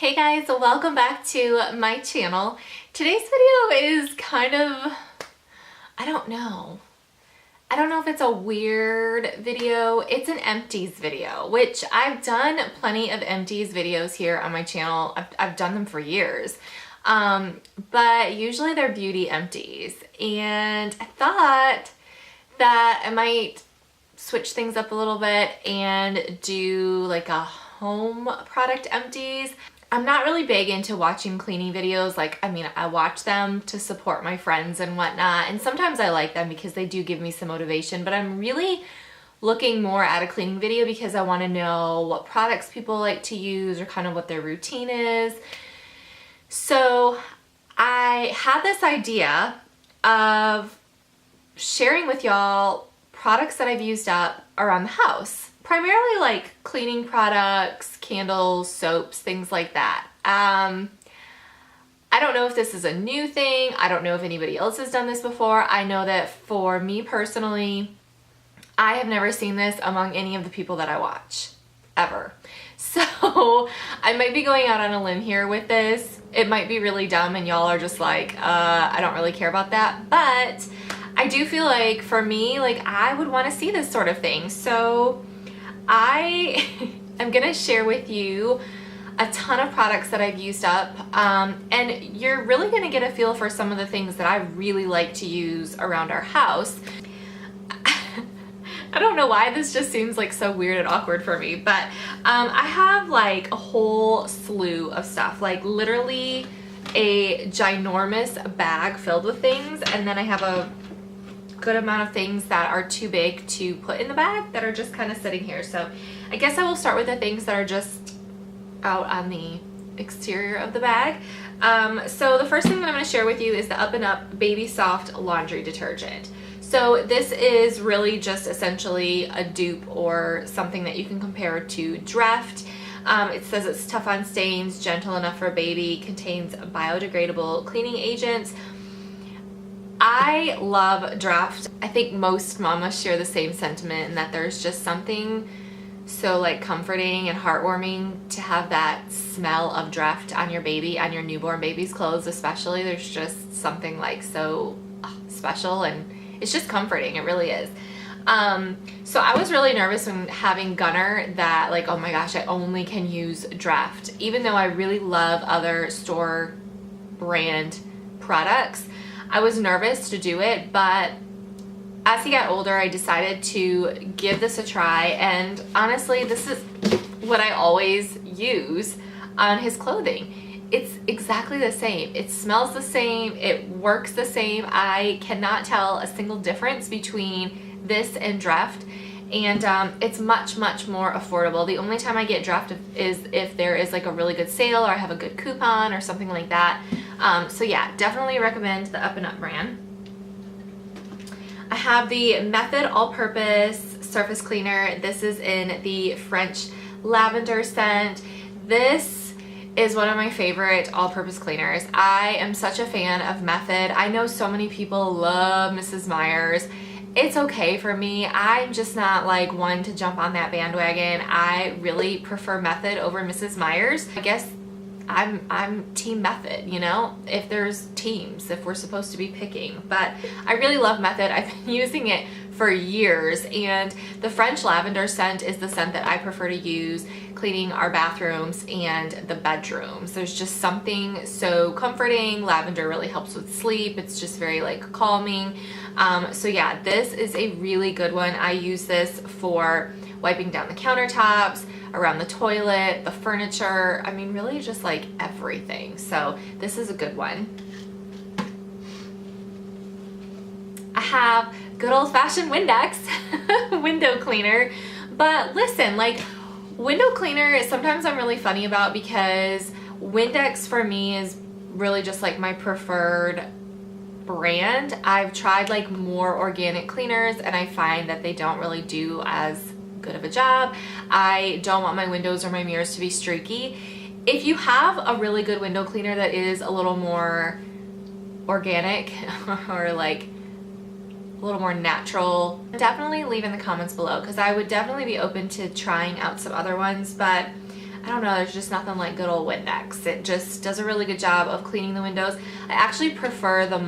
Hey guys, welcome back to my channel. Today's video is kind of, I don't know if it's a weird video. It's an empties video, which I've done plenty of empties videos here on my channel. I've done them for years, but usually they're beauty empties. And I thought that I might switch things up a little bit and do like a home product empties. I'm not really big into watching cleaning videos. I watch them to support my friends and whatnot, and sometimes I like them because they do give me some motivation, but I'm really looking more at a cleaning video because I want to know what products people like to use or kind of what their routine is. So I had this idea of sharing with y'all products that I've used up around the house. Primarily like cleaning products, candles, soaps, things like that. I don't know if this is a new thing. I don't know if anybody else has done this before. I know that for me personally, I have never seen this among any of the people that I watch, ever. So I might be going out on a limb here with this. It might be really dumb and y'all are just like, I don't really care about that. But I do feel like for me, I would want to see this sort of thing. So I am going to share with you a ton of products that I've used up, and you're really going to get a feel for some of the things that I really like to use around our house. I don't know why this just seems like so weird and awkward for me, but I have like a whole slew of stuff, like literally a ginormous bag filled with things, and then I have a good amount of things that are too big to put in the bag that are just kind of sitting here. So I guess I will start with the things that are just out on the exterior of the bag. So the first thing that I'm going to share with you is the Up and Up Baby Soft Laundry Detergent. So this is really just essentially a dupe or something that you can compare to Dreft. It says it's tough on stains, gentle enough for a baby, contains biodegradable cleaning agents. I love Dreft. I think most mamas share the same sentiment in that there's just something so like comforting and heartwarming to have that smell of Dreft on your baby, on your newborn baby's clothes especially. There's just something like so special, and it's just comforting. It really is. So I was really nervous when having Gunner that like, oh my gosh, I only can use Dreft, even though I really love other store brand products. I was nervous to do it, but as he got older, I decided to give this a try, and honestly, this is what I always use on his clothing. It's exactly the same. It smells the same. It works the same. I cannot tell a single difference between this and Dreft, and it's much, much more affordable. The only time I get Dreft is if there is like a really good sale or I have a good coupon or something like that. So yeah, definitely recommend the Up and Up brand. I have the Method All-Purpose Surface Cleaner. This is in the French lavender scent. This is one of my favorite all-purpose cleaners. I am such a fan of Method. I know so many people love Mrs. Meyer's. It's okay for me. I'm just not like one to jump on that bandwagon. I really prefer Method over Mrs. Meyer's. I guess I'm team Method, you know, if there's teams, if we're supposed to be picking. But I really love Method. I've been using it for years, and the French lavender scent is the scent that I prefer to use cleaning our bathrooms and the bedrooms. There's just something so comforting. Lavender really helps with sleep. It's just very like calming. So yeah, this is a really good one. I use this for wiping down the countertops, around the toilet, the furniture. I mean, really just like everything. So this is a good one. I have good old-fashioned Windex window cleaner. But listen, like window cleaner is sometimes I'm really funny about, because Windex for me is really just like my preferred brand. I've tried like more organic cleaners and I find that they don't really do as good of a job. I don't want my windows or my mirrors to be streaky. If you have a really good window cleaner that is a little more organic or like a little more natural, definitely leave in the comments below, because I would definitely be open to trying out some other ones. But I don't know, there's just nothing like good old Windex. It just does a really good job of cleaning the windows. I actually prefer the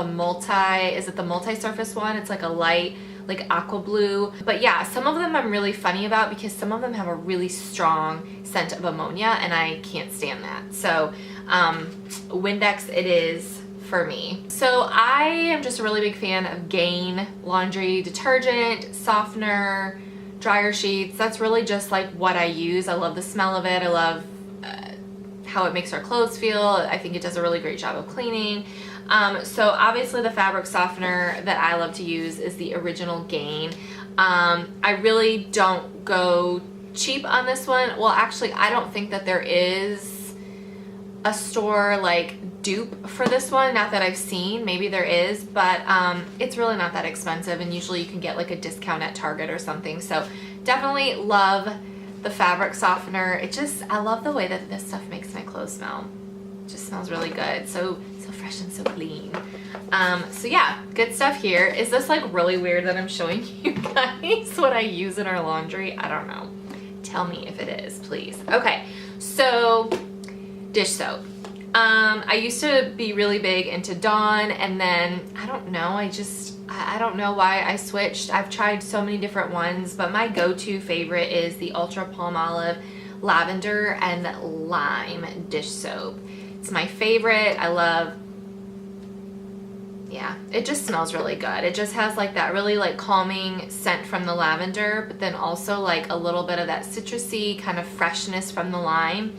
multi-surface one? It's like a light, like aqua blue. But yeah, some of them I'm really funny about because some of them have a really strong scent of ammonia and I can't stand that. So Windex it is for me. So I am just a really big fan of Gain laundry detergent, softener, dryer sheets. That's really just like what I use. I love the smell of it. I love how it makes our clothes feel. I think it does a really great job of cleaning. So obviously the fabric softener that I love to use is the original Gain. I really don't go cheap on this one. Well, actually, I don't think that there is a store like dupe for this one. Not that I've seen, maybe there is, but it's really not that expensive, and usually you can get like a discount at Target or something. So definitely love the fabric softener. I love the way that this stuff makes my clothes smell. It just smells really good. So fresh and so clean. So yeah, good stuff here. Is this like really weird that I'm showing you guys what I use in our laundry? I don't know. Tell me if it is, please. Okay, so dish soap. I used to be really big into Dawn, and then I don't know, I don't know why I switched. I've tried so many different ones, but my go-to favorite is the Ultra Palmolive Lavender and Lime dish soap. It's my favorite. I love, yeah, it just smells really good. It just has like that really like calming scent from the lavender, but then also like a little bit of that citrusy kind of freshness from the lime.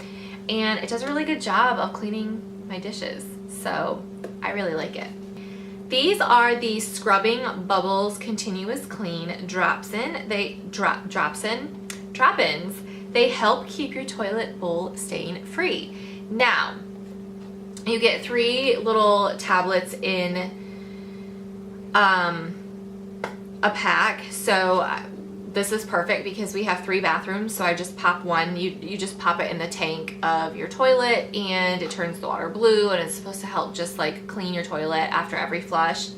And it does a really good job of cleaning my dishes. So I really like it. These are the Scrubbing Bubbles Continuous Clean Drop-ins. They help keep your toilet bowl stain free. Now, you get 3 little tablets in a pack. So this is perfect because we have 3 bathrooms, so I just pop one. You just pop it in the tank of your toilet and it turns the water blue, and it's supposed to help just like clean your toilet after every flush.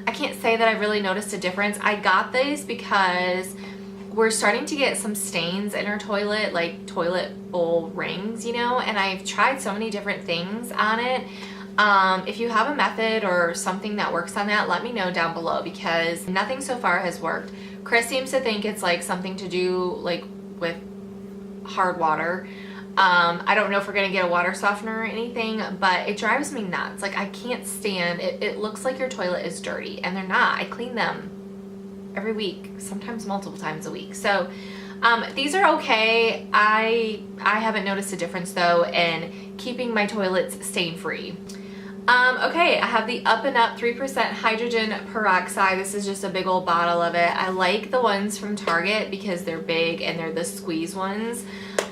I can't say that I really noticed a difference. I got these because we're starting to get some stains in our toilet, like toilet bowl rings, you know, and I've tried so many different things on it. If you have a method or something that works on that, let me know down below because nothing so far has worked. Chris seems to think it's like something to do like with hard water. I don't know if we're gonna get a water softener or anything, but it drives me nuts. Like I can't stand it. It looks like your toilet is dirty, and they're not. I clean them every week, sometimes multiple times a week. So these are okay. I haven't noticed a difference though in keeping my toilets stain free. Okay, I have the Up and Up 3% hydrogen peroxide. This is just a big old bottle of it. I like the ones from Target because they're big and they're the squeeze ones.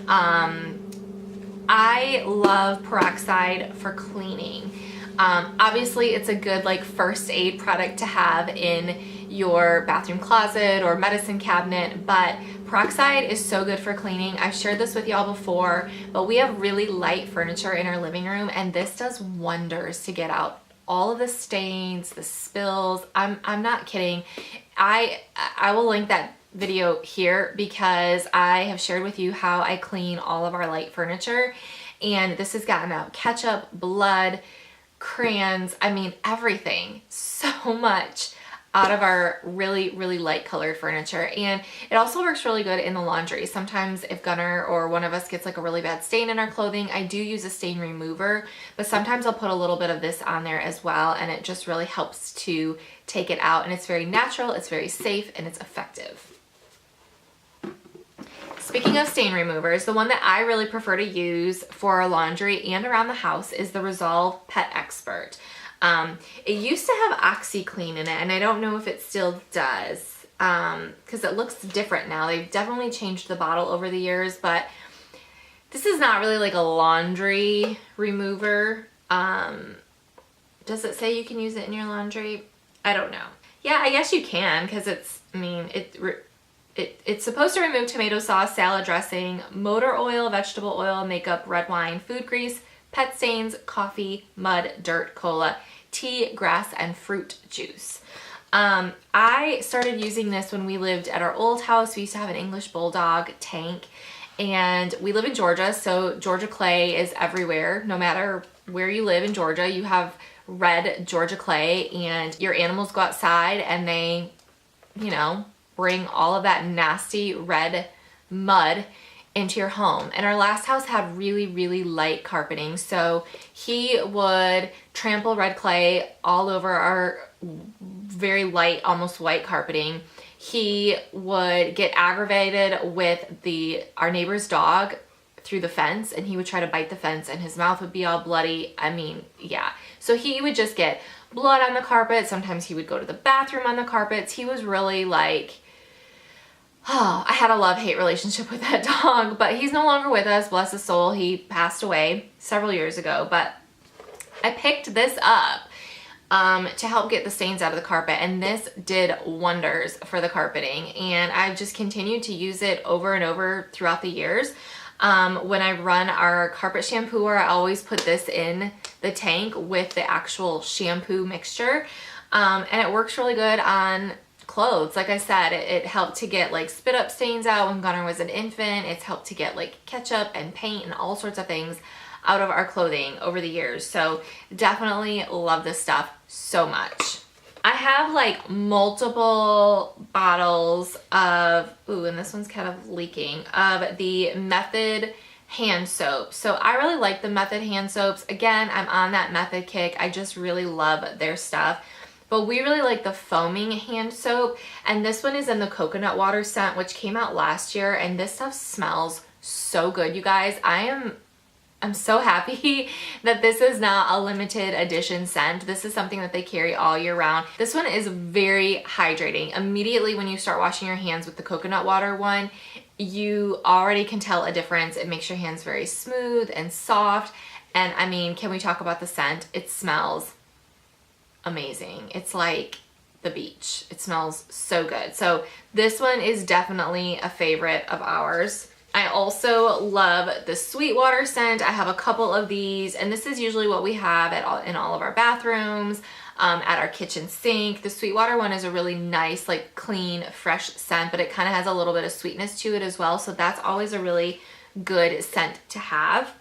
I love peroxide for cleaning. Obviously it's a good like first aid product to have in your bathroom closet or medicine cabinet, but peroxide is so good for cleaning. I've shared this with y'all before, but we have really light furniture in our living room, and this does wonders to get out all of the stains, the spills. I'm not kidding. I will link that video here because I have shared with you how I clean all of our light furniture, and this has gotten out ketchup, blood, crayons, I mean everything, so much out of our really, really light colored furniture. And it also works really good in the laundry. Sometimes if Gunnar or one of us gets like a really bad stain in our clothing, I do use a stain remover, but sometimes I'll put a little bit of this on there as well, and it just really helps to take it out. And it's very natural, it's very safe, and it's effective. Speaking of stain removers, the one that I really prefer to use for our laundry and around the house is the Resolve Pet Expert. It used to have OxyClean in it, and I don't know if it still does because it looks different now. They've definitely changed the bottle over the years, but this is not really like a laundry remover. Does it say you can use it in your laundry? I don't know. Yeah, I guess you can because it's, I mean, it's supposed to remove tomato sauce, salad dressing, motor oil, vegetable oil, makeup, red wine, food grease, pet stains, coffee, mud, dirt, cola, tea, grass, and fruit juice. I started using this when we lived at our old house. We used to have an English Bulldog tank, And we live in Georgia, so Georgia clay is everywhere. No matter where you live in Georgia, you have red Georgia clay, and your animals go outside and they, you know, bring all of that nasty red mud into your home. And our last house had really, really light carpeting, so he would trample red clay all over our very light, almost white carpeting. He would get aggravated with our neighbor's dog through the fence, and he would try to bite the fence and his mouth would be all bloody. I mean, yeah. So he would just get blood on the carpet. Sometimes he would go to the bathroom on the carpets. He was really like, oh, I had a love-hate relationship with that dog, but he's no longer with us, bless his soul. He passed away several years ago, but I picked this up to help get the stains out of the carpet, and this did wonders for the carpeting, and I've just continued to use it over and over throughout the years. When I run our carpet shampooer, I always put this in the tank with the actual shampoo mixture, and it works really good on clothes. Like I said, it helped to get like spit up stains out when Gunnar was an infant. It's helped to get like ketchup and paint and all sorts of things out of our clothing over the years. So definitely love this stuff so much. I have like multiple bottles of, ooh, and this one's kind of leaking, of the Method hand soap. So I really like the Method hand soaps. Again, I'm on that Method kick. I just really love their stuff. But we really like the foaming hand soap, and this one is in the coconut water scent, which came out last year, and this stuff smells so good, you guys. I'm so happy that this is not a limited edition scent. This is something that they carry all year round. This one is very hydrating. Immediately when you start washing your hands with the coconut water one, you already can tell a difference. It makes your hands very smooth and soft. And I mean, can we talk about the scent? It smells amazing. It's like the beach. It smells so good. So this one is definitely a favorite of ours. I also love the Sweetwater scent. I have a couple of these, and this is usually what we have in all of our bathrooms, at our kitchen sink. The Sweetwater one is a really nice, like clean, fresh scent, but it kind of has a little bit of sweetness to it as well. So that's always a really good scent to have.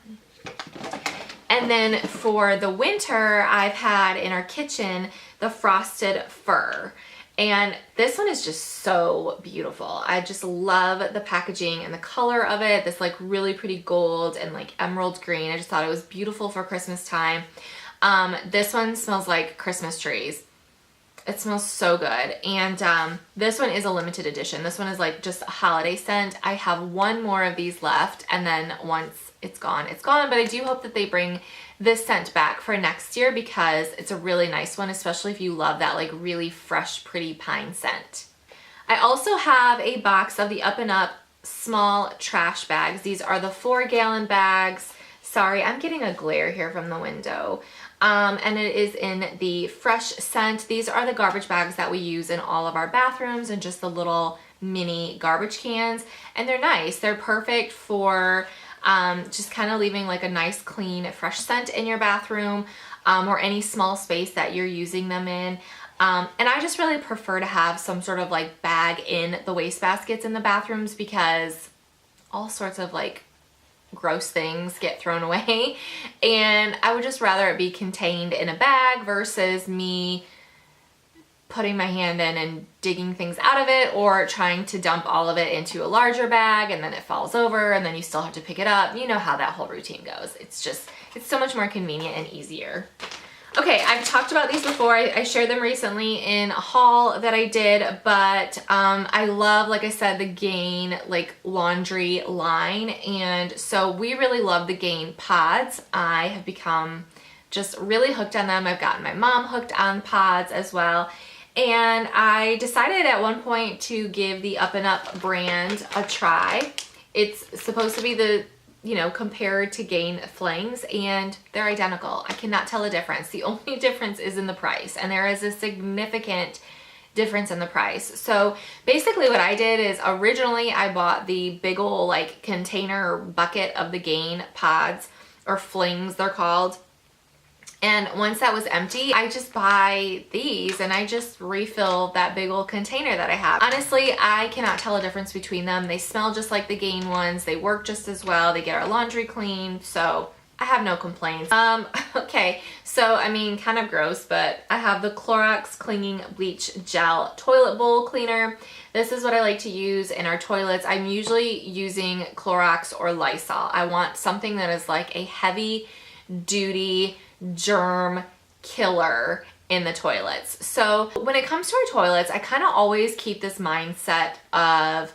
And then for the winter, I've had in our kitchen the Frosted Fir. And this one is just so beautiful. I just love the packaging and the color of it. This like really pretty gold and like emerald green. I just thought it was beautiful for Christmas time. This one smells like Christmas trees. It smells so good. And this one is a limited edition. This one is like just a holiday scent. I have one more of these left, and then once it's gone, it's gone. But I do hope that they bring this scent back for next year, because it's a really nice one, especially if you love that like really fresh, pretty pine scent. I also have a box of the Up and Up small trash bags. These are the 4-gallon bags. Sorry, I'm getting a glare here from the window. And it is in the fresh scent. These are the garbage bags that we use in all of our bathrooms, and just the little mini garbage cans. And they're nice. They're perfect for just kind of leaving like a nice, clean, fresh scent in your bathroom, or any small space that you're using them in. And I just really prefer to have some sort of like bag in the wastebaskets in the bathrooms, because all sorts of like gross things get thrown away, and I would just rather it be contained in a bag versus me putting my hand in and digging things out of it, or trying to dump all of it into a larger bag and then it falls over and then you still have to pick it up. You know how that whole routine goes. It's so much more convenient and easier. Okay, I've talked about these before. I shared them recently in a haul that I did, but I love, like I said, the Gain like laundry line, and so we really love the Gain pods. I have become just really hooked on them. I've gotten my mom hooked on pods as well, and I decided at one point to give the Up and Up brand a try. It's supposed to be the, you know, compared to Gain Flings, and they're identical. I cannot tell a difference. The only difference is in the price, and there is a significant difference in the price. So basically what I did is, originally I bought the big ol' like container or bucket of the Gain pods, or flings they're called, And once that was empty, I just buy these and I just refill that big old container that I have. Honestly, I cannot tell a difference between them. They smell just like the Gain ones. They work just as well. They get our laundry clean. So I have no complaints. Okay, so I mean, kind of gross, but I have the Clorox Clinging Bleach Gel Toilet Bowl Cleaner. This is what I like to use in our toilets. I'm usually using Clorox or Lysol. I want something that is like a heavy duty germ killer in the toilets. So when it comes to our toilets, I kind of always keep this mindset of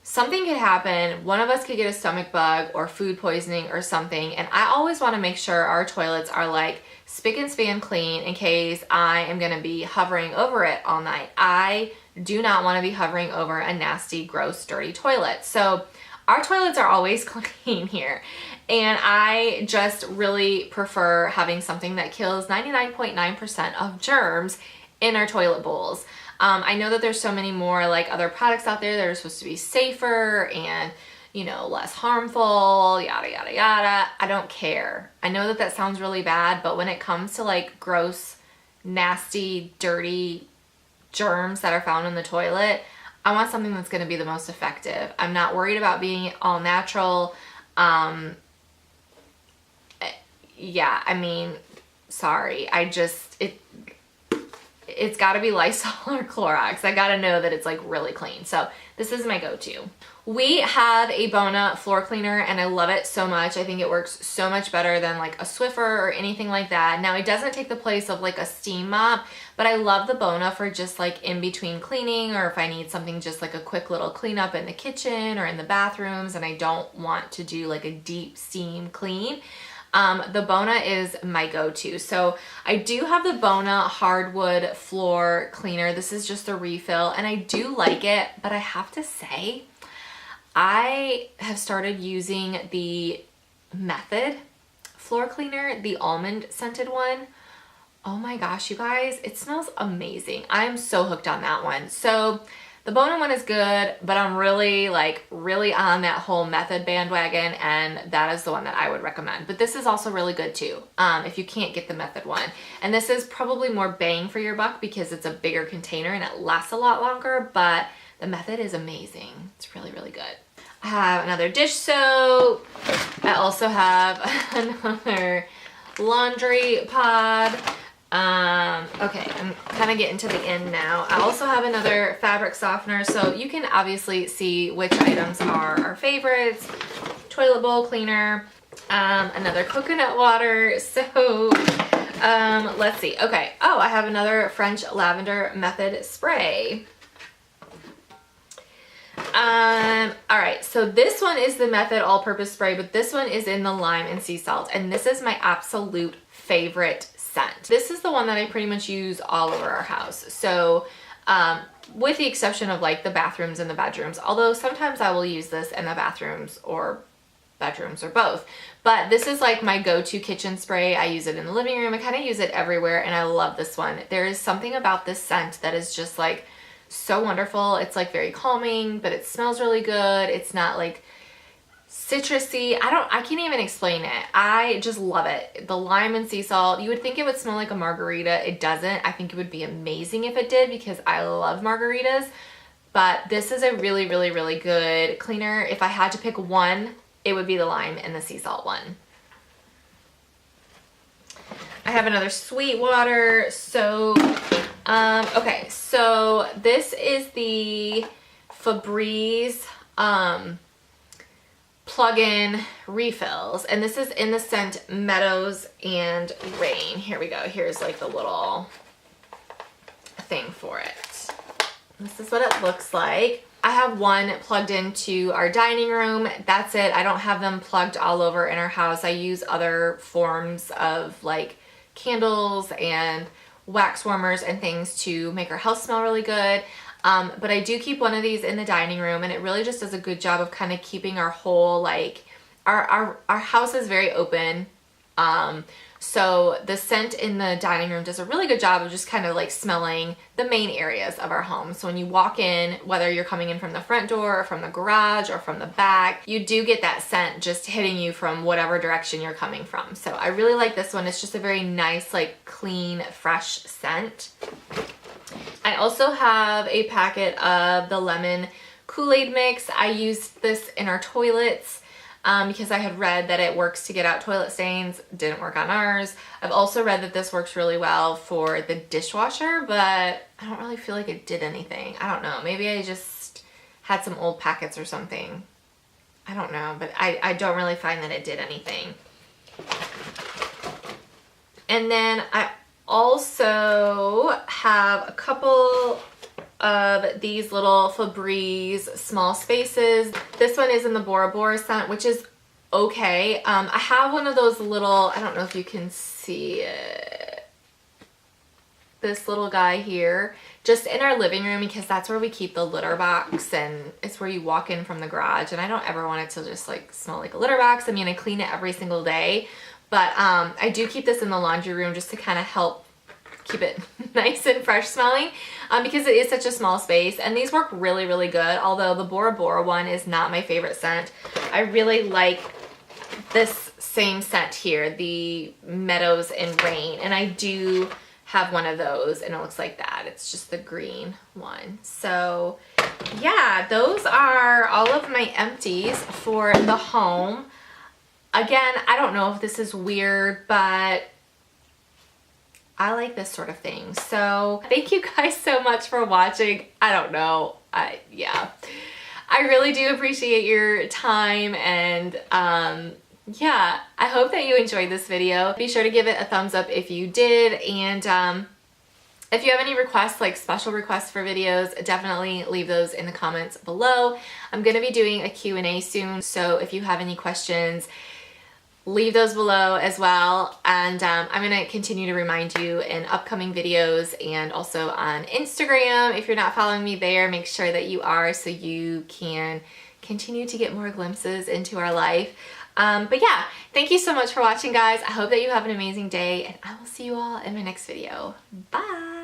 something could happen. One of us could get a stomach bug or food poisoning or something. And I always want to make sure our toilets are like spick and span clean in case I am going to be hovering over it all night. I do not want to be hovering over a nasty, gross, dirty toilet. So our toilets are always clean here. And I just really prefer having something that kills 99.9% of germs in our toilet bowls. I know that there's so many more like other products out there that are supposed to be safer and, you know, less harmful, yada, yada, yada. I don't care. I know that that sounds really bad, but when it comes to like gross, nasty, dirty germs that are found in the toilet, I want something that's going to be the most effective. I'm not worried about being all natural. Yeah, I mean, sorry. It's got to be Lysol or Clorox. I got to know that it's like really clean. So this is my go-to. We have a Bona floor cleaner and I love it so much. I think it works so much better than like a Swiffer or anything like that. Now it doesn't take the place of like a steam mop, but I love the Bona for just like in between cleaning, or if I need something just like a quick little cleanup in the kitchen or in the bathrooms and I don't want to do like a deep steam clean. The Bona is my go-to. So I do have the Bona hardwood floor cleaner. This is just a refill and I do like it, but I have to say, I have started using the Method floor cleaner, the almond scented one. Oh my gosh, you guys, it smells amazing. I'm so hooked on that one. So the Bona one is good, but I'm really on that whole Method bandwagon, and that is the one that I would recommend. But this is also really good too, if you can't get the Method one. And this is probably more bang for your buck because it's a bigger container and it lasts a lot longer, but the Method is amazing. It's really, really good. I have another dish soap. I also have another laundry pod. Okay, I'm kind of getting to the end now. I also have another fabric softener, so you can obviously see which items are our favorites. Toilet bowl cleaner, another coconut water soap. Let's see. Okay. Oh, I have another French lavender Method spray. All right, so this one is the Method all-purpose spray, but this one is in the lime and sea salt, and this is my absolute favorite scent. This is the one that I pretty much use all over our house. So, with the exception of like the bathrooms and the bedrooms, although sometimes I will use this in the bathrooms or bedrooms or both. But this is like my go-to kitchen spray. I use it in the living room. I kind of use it everywhere, and I love this one. There is something about this scent that is just like so wonderful. It's like very calming, but it smells really good. It's not like citrusy. I can't even explain it. I just love it. The lime and sea salt, you would think it would smell like a margarita. It doesn't. I think it would be amazing if it did because I love margaritas, but this is a really, really, really good cleaner. If I had to pick one, it would be the lime and the sea salt one. I have another Sweetwater soap. Okay, so this is the Febreze plug-in refills, and this is in the scent Meadows and Rain. Here we go. Here's like the little thing for it. This is what it looks like. I have one plugged into our dining room. That's it. I don't have them plugged all over in our house. I use other forms of like candles and wax warmers and things to make our house smell really good. But I do keep one of these in the dining room, and it really just does a good job of kind of keeping our whole like our house is very open. So the scent in the dining room does a really good job of just kind of like smelling the main areas of our home. So when you walk in, whether you're coming in from the front door or from the garage or from the back, you do get that scent just hitting you from whatever direction you're coming from. So I really like this one. It's just a very nice, like clean, fresh scent. I also have a packet of the lemon Kool-Aid mix. I used this in our toilets because I had read that it works to get out toilet stains. Didn't work on ours. I've also read that this works really well for the dishwasher, but I don't really feel like it did anything. I don't know. Maybe I just had some old packets or something. I don't know, but I don't really find that it did anything. And then I also have a couple of these little Febreze small spaces. This one is in the Bora Bora scent, which is okay. I have one of those little, I don't know if you can see it, this little guy here, just in our living room because that's where we keep the litter box and it's where you walk in from the garage, and I don't ever want it to just like smell like a litter box. I mean, I clean it every single day, but I do keep this in the laundry room just to kind of help keep it nice and fresh smelling because it is such a small space, and these work really, really good. Although the Bora Bora one is not my favorite scent. I really like this same scent here, the Meadows and Rain, and I do have one of those and it looks like that. It's just the green one. So yeah, those are all of my empties for the home. Again, I don't know if this is weird, but I like this sort of thing. So thank you guys so much for watching. I don't know. Yeah, I really do appreciate your time, and yeah, I hope that you enjoyed this video. Be sure to give it a thumbs up if you did, and if you have any requests, like special requests for videos, definitely leave those in the comments below. I'm gonna be doing a Q&A soon, so if you have any questions, leave those below as well. And I'm gonna continue to remind you in upcoming videos and also on Instagram. If you're not following me there, make sure that you are so you can continue to get more glimpses into our life. But yeah, thank you so much for watching, guys. I hope that you have an amazing day, and I will see you all in my next video. Bye!